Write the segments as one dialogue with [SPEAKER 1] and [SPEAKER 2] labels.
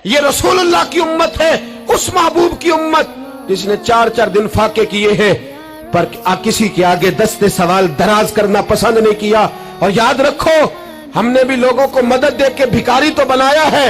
[SPEAKER 1] یہ रसूलुल्लाह की उम्मत है, उस महबूब की उम्मत जिसने 4-4 दिन फाके किए हैं पर किसी के आगे दस्ते सवाल दराज करना पसंद नहीं किया। और याद रखो, हमने भी लोगों को मदद दे के भिखारी तो बनाया है,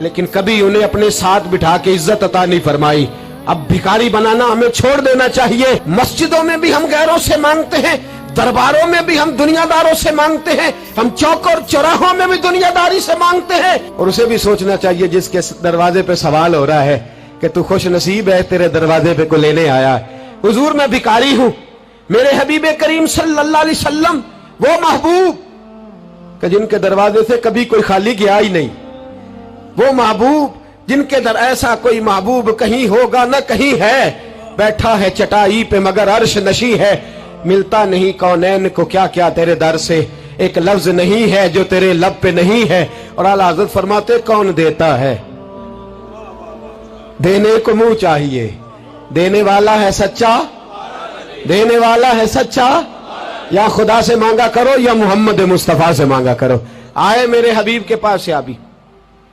[SPEAKER 1] लेकिन कभी उन्हें अपने साथ बिठा के इज्जत अता नहीं फरमाई। अब भिखारी बनाना हमें छोड़ देना चाहिए। मस्जिदों में भी हम गैरों से मांगते हैं, दरबारों में भी हम दुनियादारों से मांगते हैं, हम चौक और चौराहों में भी दुनियादारी से मांगते हैं। और उसे भी सोचना चाहिए जिसके दरवाजे पे सवाल हो रहा है कि तू खुश नसीब है, तेरे दरवाजे पे को लेने आया है। हुजूर मैं भिखारी हूं, मेरे हबीब करीम सल्लल्लाहु अलैहि वसल्लम वो महबूब कि जिनके दरवाजे से कभी कोई खाली गया ही नहीं, वो महबूब जिनके दर ऐसा कोई महबूब कहीं होगा न कहीं है, बैठा है चटाई पे मगर अर्श नशी है, मिलता नहीं कौनैन को क्या क्या तेरे दर से, एक लफ्ज नहीं है जो तेरे लब पे नहीं है। और आला हज़रत फरमाते कौन देता है, देने को मुंह चाहिए, देने वाला है सच्चा, देने वाला है सच्चा, या खुदा से मांगा करो या मोहम्मद मुस्तफा से मांगा करो। आए मेरे हबीब के पास से अभी,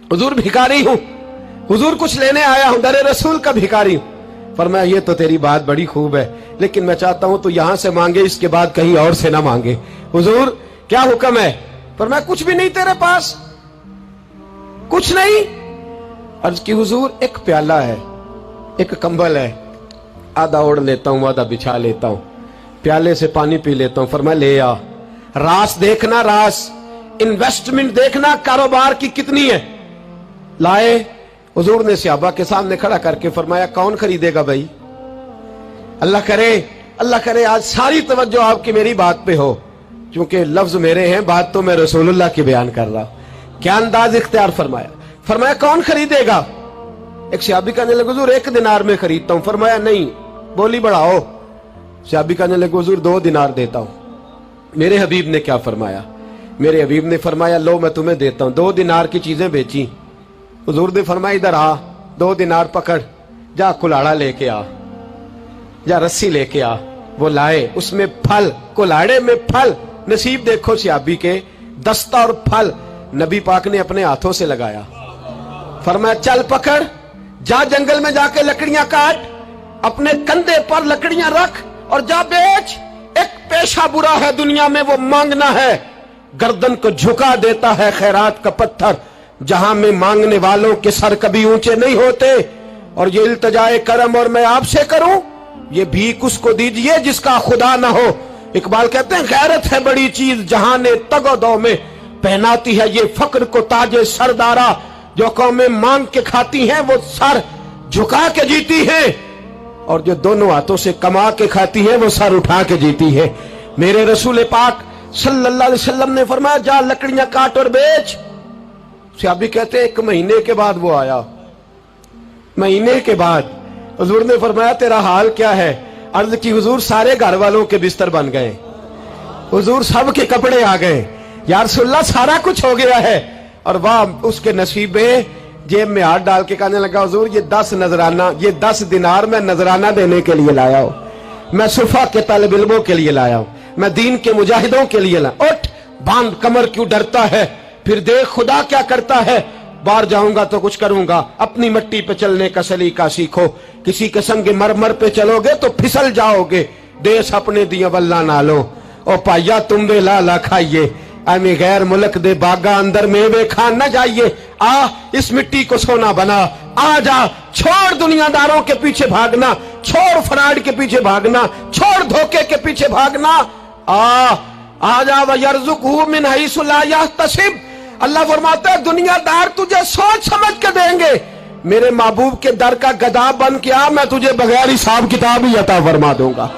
[SPEAKER 1] हुजूर भिखारी हूं, हुजूर कुछ लेने आया हूं, दरे रसूल का भिखारी हूं। फरमाया ये तो तेरी बात बड़ी खूब है, लेकिन मैं चाहता हूं तू यहां से मांगे, इसके बाद कहीं और से ना मांगे। हुजूर क्या हुक्म है? फरमाया कुछ भी नहीं तेरे पास, कुछ नहीं। अर्ज की हुजूर एक प्याला है, एक कंबल है, आधा ओढ़ लेता हूं आधा बिछा लेता हूं, प्याले से पानी पी लेता हूं। फरमाया ले आ, रास देखना, रास इन्वेस्टमेंट देखना कारोबार की कितनी है। लाए, हुजूर ने सहाबा के सामने खड़ा करके फरमाया कौन खरीदेगा भाई? अल्लाह करे आज सारी तवज्जो आपकी मेरी बात पे हो, क्योंकि लफ्ज मेरे हैं, बात तो मैं रसूलुल्लाह की बयान कर रहा हूं। क्या अंदाज इख्तियार फरमाया। फरमाया कौन खरीदेगा? एक सहाबी कहने लगे हुजूर 1 दिनार में खरीदता हूं। फरमाया नहीं, बोली बढ़ाओ। सहाबी कहने लगे हुजूर 2 दिनार देता हूं। मेरे हबीब ने क्या फरमाया? मेरे हबीब ने फरमाया लो मैं तुम्हें देता हूं। 2 दिनार की चीजें बेची। हुजूर ने फरमाया इधर आ, 2 दिनार पकड़, जा कुल्हाड़ा लेके आ, जा रस्सी लेके आ। वो लाए, उसमें फल, कुल्हाड़े में फल। नसीब देखो सहाबी के, दस्ता और फल नबी पाक ने अपने हाथों से लगाया। फरमाया चल पकड़, जा जंगल में जाके लकड़ियां काट, अपने कंधे पर लकड़ियां रख और जा बेच। एक पेशा बुरा है दुनिया में, वो मांगना है। गर्दन को झुका देता है खैरात का पत्थर, जहां में मांगने वालों के सर कभी ऊंचे नहीं होते। और ये इल्तिजाए करम और मैं आपसे करूं, ये भीख उसको दीजिए जिसका खुदा ना हो। इकबाल कहते हैं गैरत है बड़ी चीज जहां ने तगोदो में पहनाती है ये फक्र को ताजे सरदारा। जो कौमें मांग के खाती हैं वो सर झुका के जीती है, और जो दोनों हाथों से कमा के खाती है वो सर उठा के जीती है। मेरे रसूल पाक सल्लल्लाहु अलैहि वसल्लम ने फरमाया जा लकड़ियां काट और बेच। सहाबी कहते हैं 1 महीने के बाद वो आया। महीने के बाद हुजूर ने फरमाया तेरा हाल क्या है? अर्ज की हुजूर सारे घर वालों के बिस्तर बन गए, हुजूर सब के कपड़े आ गए, या रसूलल्लाह सारा कुछ हो गया है। और वाह उसके नसीबे, जेब में हाथ डाल के कहने लगा हुजूर ये 10 नजराना, ये 10 दिनार मैं नजराना देने के लिए लाया हूं, मैं सुफा के तलब इल्मों के लिए लाया हूं, मैं दीन के मुजाहिदों के लिए लाया। उठ बांध, कमर क्यों डरता है? फिर देख खुदा क्या करता है। बाहर जाऊंगा तो कुछ करूंगा, अपनी मिट्टी पे चलने का सलीका सीखो। किसी के संग मरमर पे चलोगे तो फिसल जाओगे। देश अपने दिया वल्ला ना लो, ओ पाइया तुम वे लाला खाइए, अमी गैर मुल्क दे बागा अंदर मेवे खान न जाइए। आ इस मिट्टी को सोना बना, आ जा, छोड़ दुनियादारों के पीछे भागना, छोड़ फ्रॉड के पीछे भागना, छोड़ धोखे के पीछे भागना। आ जा वयरज़ुक़हु मिन हैसु ला यहतसिब। अल्लाह फरमाता है दुनियादार तुझे सोच समझ के देंगे, मेरे महबूब के दर का गधा बन के आ, मैं तुझे बगैर हिसाब किताब ही अता फरमा दूंगा,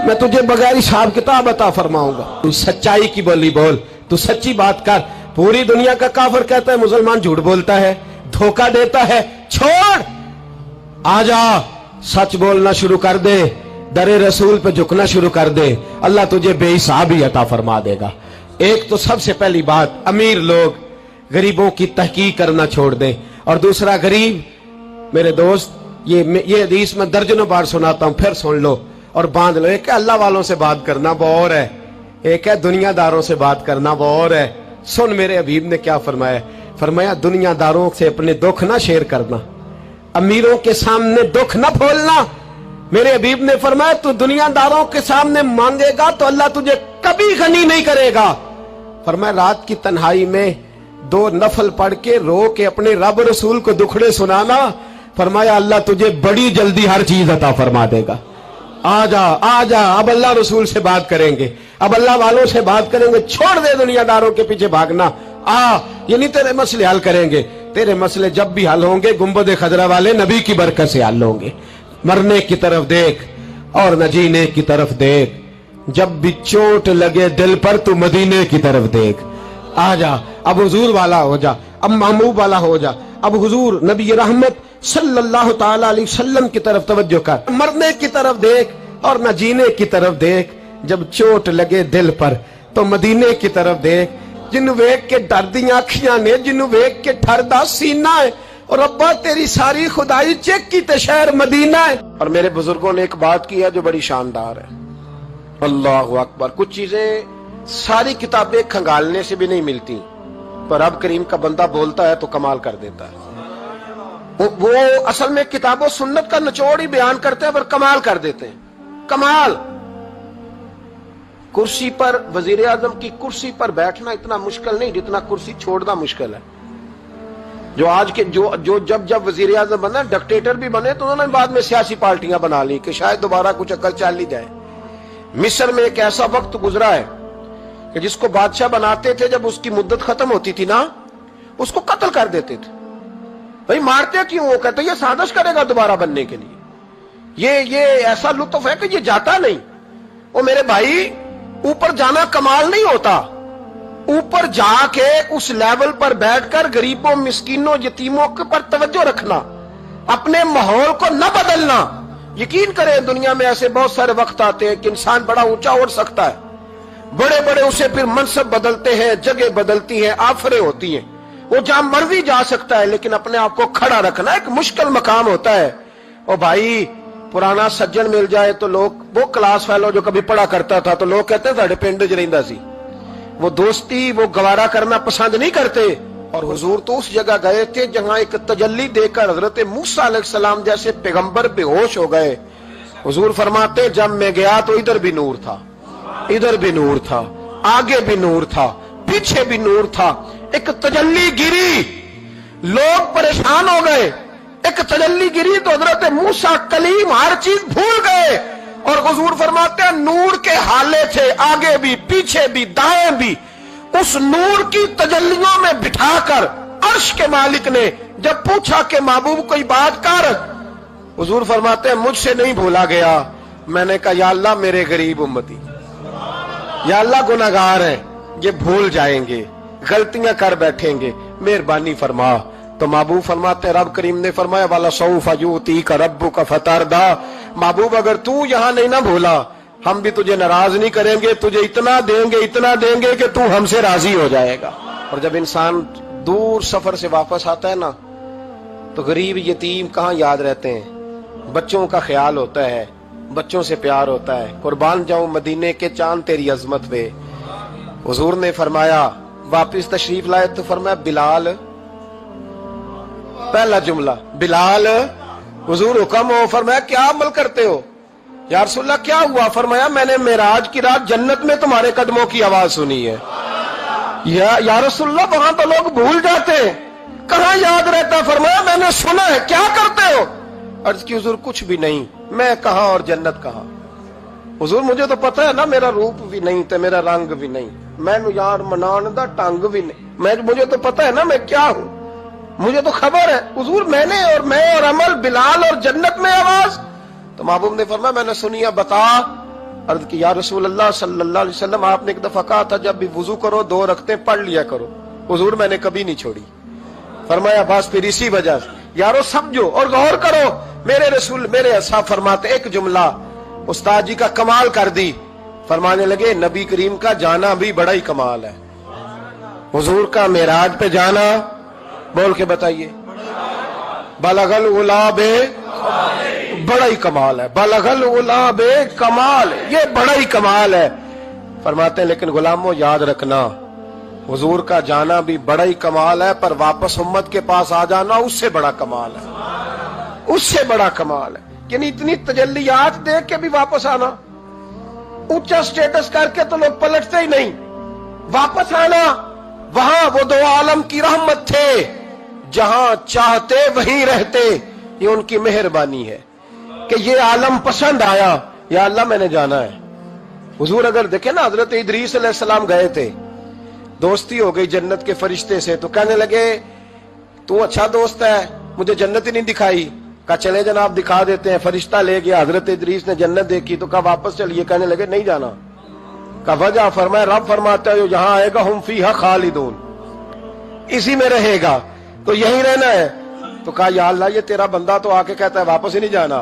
[SPEAKER 1] मैं तुझे बगैर हिसाब किताब अता फरमाऊंगा। तू सच्चाई की बोली बोल, तू सच्ची बात कर। पूरी दुनिया का काफिर कहता है मुसलमान झूठ बोलता है, धोखा देता है। छोड़, आजा, सच बोलना शुरू कर दे, दरे रसूल पे झुकना शुरू कर दे, अल्लाह तुझे बेहिसाब ही अता फरमा देगा। एक तो सबसे पहली बात, अमीर लोग गरीबों की तहकीक करना छोड़ दें। और दूसरा, गरीब मेरे दोस्त, ये हदीस में दर्जनों बार सुनाता हूं, फिर सुन लो और बांध लो। एक है अल्लाह वालों से बात करना, वो और है, एक है दुनियादारों से बात करना, वो और है। सुन मेरे हबीब ने क्या फरमाया। फरमाया दुनिया दारों से अपने दुख ना शेयर करना, अमीरों के सामने दुख ना खोलना। मेरे हबीब ने फरमाया तू दुनियादारों के सामने मांगेगा तो अल्लाह तुझे कभी गनी नहीं करेगा। फरमाया रात की तन्हाई में 2 नफल पढ़ के रो के अपने रब रसूल को दुखड़े सुनाना, फरमाया अल्लाह तुझे बड़ी जल्दी हर चीज अता फरमा देगा। आ जा, अब अल्लाह रसूल से बात करेंगे, अब अल्लाह वालों से बात करेंगे, छोड़ दे दुनियादारों के पीछे भागना। ये नहीं तेरे मसले हल करेंगे, तेरे मसले जब भी हल होंगे गुंबद खजरा वाले नबी की बरकत से हल होंगे। मरने की तरफ देख और न जीने की तरफ देख, जब भी चोट लगे दिल पर तू मदीने की तरफ देख। आ जा, अब हुजूर वाला हो जा, अब महबूब वाला हो जा, अब हुजूर नबी रहमत सल्लल्लाहु ताला अलैहि वसल्लम की तरफ तवज्जो कर। मरने की तरफ देख और न जीने की तरफ देख, जब चोट लगे दिल पर तो मदीने की तरफ देख। जिन्नू वेख के डरदियां अखियां ने, जिन्नू वेख के ठरदा सीना है, और अब्बा तेरी सारी खुदाई चेक की ते शहर मदीना है। और मेरे बुजुर्गों ने एक बात की है जो बड़ी शानदार है, अल्लाहु अकबर। कुछ चीजें सारी किताबें खंगालने से भी नहीं मिलती, पर रब करीम का बंदा बोलता है तो कमाल कर देता है। वो असल में किताबों सुन्नत का निचोड़ ही बयान करते हैं पर कमाल कर देते हैं। कमाल। कुर्सी पर, वजीर आजम की कुर्सी पर बैठना इतना मुश्किल नहीं जितना कुर्सी छोड़ना मुश्किल है। जो आज के जो जब वजीर आजम बना, डिक्टेटर भी बने तो उन्होंने बाद में सियासी पार्टियां बना ली कि शायद दोबारा कुछ अकल चल ही जाए। मिस्र में एक ऐसा वक्त गुजरा है कि जिसको बादशाह बनाते थे, जब उसकी मुद्दत खत्म होती थी ना, उसको कत्ल कर देते थे। भाई मारते क्यों? वो कहते ये साजिश करेगा दोबारा बनने के लिए। ये ऐसा लुत्फ है कि ये जाता नहीं। वो मेरे भाई, ऊपर जाना कमाल नहीं होता, ऊपर जाके उस लेवल पर बैठकर गरीबों, मिस्कीनों, यतीमों के पर तवज्जो रखना, अपने माहौल को न बदलना। यकीन करें दुनिया में ऐसे बहुत सारे वक्त आते हैं कि इंसान बड़ा ऊंचा उड़ सकता है, बड़े बड़े उसे फिर मनसब बदलते हैं, जगह बदलती है, आफरें होती हैं, वो जहां मर्जी जा सकता है, लेकिन अपने आप को खड़ा रखना एक मुश्किल मकाम होता है। ओ भाई, पुराना सज्जन मिल जाए तो लोग, वो क्लास फेलो जो कभी पढ़ा करता था, तो लोग कहते हैं साढ़े पिंड च रहिंदा सी। वो दोस्ती वो गवारा करना पसंद नहीं करते। और हुजूर तो उस जगह गए थे जहां एक तजल्ली देकर हजरत मूसा अलैहिस्सलाम जैसे पैगंबर बेहोश हो गए। हुजूर फरमाते जब मैं गया तो इधर भी नूर था, इधर भी नूर था, आगे भी नूर था, पीछे भी नूर था। एक तजल्ली गिरी, लोग परेशान हो गए। एक तजल्ली गिरी तो हजरत मूसा कलीम हर चीज भूल गए। और हुजूर फरमाते हैं नूर के हाले थे, आगे भी, पीछे भी, दाएं भी। उस नूर की तजल्लियों में बिठाकर अर्श के मालिक ने जब पूछा कि महबूब कोई बात कर, हुजूर फरमाते हैं मुझसे नहीं भूला गया। मैंने कहा या अल्लाह मेरे गरीब उम्मती, या अल्लाह गुनाहगार हैं, ये भूल जाएंगे, गलतियां कर बैठेंगे, मेहरबानी फरमा। तो महबूब फरमाते, रब करीम ने फरमाया वाला सौफ यूती का रब्बु का फतारदा, महबूब अगर तू यहां नहीं ना भूला, हम भी तुझे नाराज नहीं करेंगे, तुझे इतना देंगे कि तू हमसे राजी हो जाएगा। और जब इंसान दूर सफर से वापस आता है ना, तो गरीब यतीम कहाँ याद रहते हैं, बच्चों का ख्याल होता है, बच्चों से प्यार होता है। कुर्बान जाऊं मदीने के चांद तेरी अजमत पे। हुजूर ने फरमाया, वापिस तशरीफ लाए तो फरमाया बिलाल, पहला जुमला बिलाल, हुजूर हुक्म हो। फरमाया क्या अमल करते हो? या रसूलल्लाह क्या हुआ? फरमाया मैंने मेराज की रात जन्नत में तुम्हारे कदमों की आवाज सुनी है। या रसूलल्लाह वहां तो लोग भूल जाते हैं, कहां याद रहता? फरमाया मैंने सुना है। क्या करते हो? अर्ज की हुजूर कुछ भी नहीं। मैं कहां और जन्नत कहां? हुजूर मुझे तो पता है ना, मेरा रूप भी नहीं ते मेरा रंग भी नहीं, मैनू यार मनान दा टंग भी नहीं, मुझे तो पता है ना मैं क्या हूं, मुझे तो खबर है। हुजूर मैंने और मैं और अमल, बिलाल और जन्नत में आवाज। तो महबूब ने फरमाया मैंने सुनी है, बता। अर्ज की या रसूल अल्लाह सल्लल्लाहु अलैहि वसल्लम आपने एक दफा कहा था जब भी वुजू करो 2 रकअतें पढ़ लिया करो। हुजूर मैंने कभी नहीं छोड़ी। फरमाया बस फिर इसी वजह से यारो समझो और गौर करो। मेरे रसूल मेरे असहाब फरमाते, एक जुमला उस्ताद जी का कमाल कर दी। फरमाने लगे नबी करीम का जाना भी बड़ा ही कमाल है। हुजूर का मेराज पे जाना, बोल के बताइए, बलगल उलाबे, बड़ा ही कमाल है। बलगल उलाबे कमाल, ये बड़ा ही कमाल है। फरमाते हैं लेकिन गुलामों याद रखना, हुजूर का जाना भी बड़ा ही कमाल है, पर वापस उम्मत के पास आ जाना उससे बड़ा कमाल है, उससे बड़ा कमाल है। यानी इतनी तजल्लियात देख के भी वापस आना, ऊंचा स्टेटस करके तो लोग पलटते ही नहीं, वापस आना, वहां वो दो आलम की रहमत थे, जहां चाहते वहीं रहते, ये उनकी मेहरबानी है कि ये आलम पसंद आया, या अल्लाह मैंने जाना है। हुजूर अगर देखे ना, हजरत इदरीस अलैहिस्सलाम गए थे, दोस्ती हो गई जन्नत के फरिश्ते से, तो कहने लगे तू अच्छा दोस्त है, मुझे जन्नत ही नहीं दिखाई। कहा चले जनाब दिखा देते हैं। फरिश्ता ले गया, हजरत इदरीस ने जन्नत देखी तो कहा वापस चलिए, कहने लगे नहीं जाना। कहा वजह, फरमाया रब फरमाता है जहां आएगा हम फीहा खालिदून, इसी में रहेगा, तो यहीं रहना है। तो कहा या अल्लाह ये तेरा बंदा तो आके कहता है वापस ही नहीं जाना।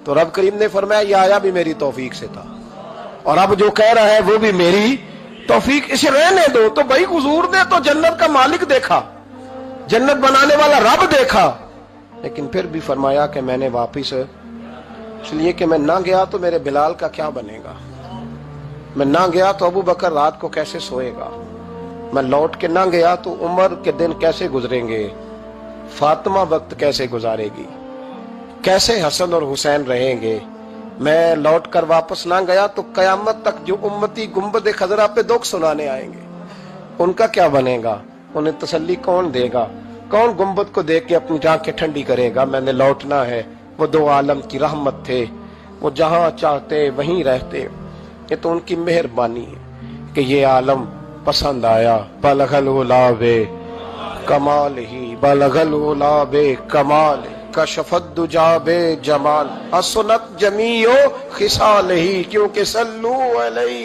[SPEAKER 1] तो रब करीम ने फरमाया ये आया भी मेरी तौफीक से था, और अब जो कह रहा है वो भी मेरी तौफीक, इसे रहने दो। तो भाई हुजूर ने तो जन्नत का मालिक देखा, जन्नत बनाने वाला रब देखा, लेकिन फिर भी फरमाया कि मैंने वापिस, इसलिए कि मैं ना गया तो मेरे बिलाल का क्या बनेगा, मैं ना गया तो अबू बकर रात को कैसे सोएगा, मैं लौट के ना गया तो उमर के दिन कैसे गुजरेंगे, फातिमा वक्त कैसे गुजारेगी, कैसे हसन और हुसैन रहेंगे, मैं लौट कर वापस ना गया तो कयामत तक जो उम्मती गुंबद खजरा पे दुख सुनाने आएंगे उनका क्या बनेगा, उन्हें तसल्ली कौन देगा, कौन गुंबद को देख के अपनी आंखें ठंडी करेगा। मैंने लौटना है, वो दो आलम की रहमत थे, वो जहां चाहते वहीं रहते, ये तो उनकी मेहरबानी है कि ये आलम पसंद आया। बलगल उलाबे कमाल ही, बलगल उलाबे कमाल, कशफत दुजाबे जमाल, असनत जमीओ खिसाल ही, क्योंकि सल्लू अलैहि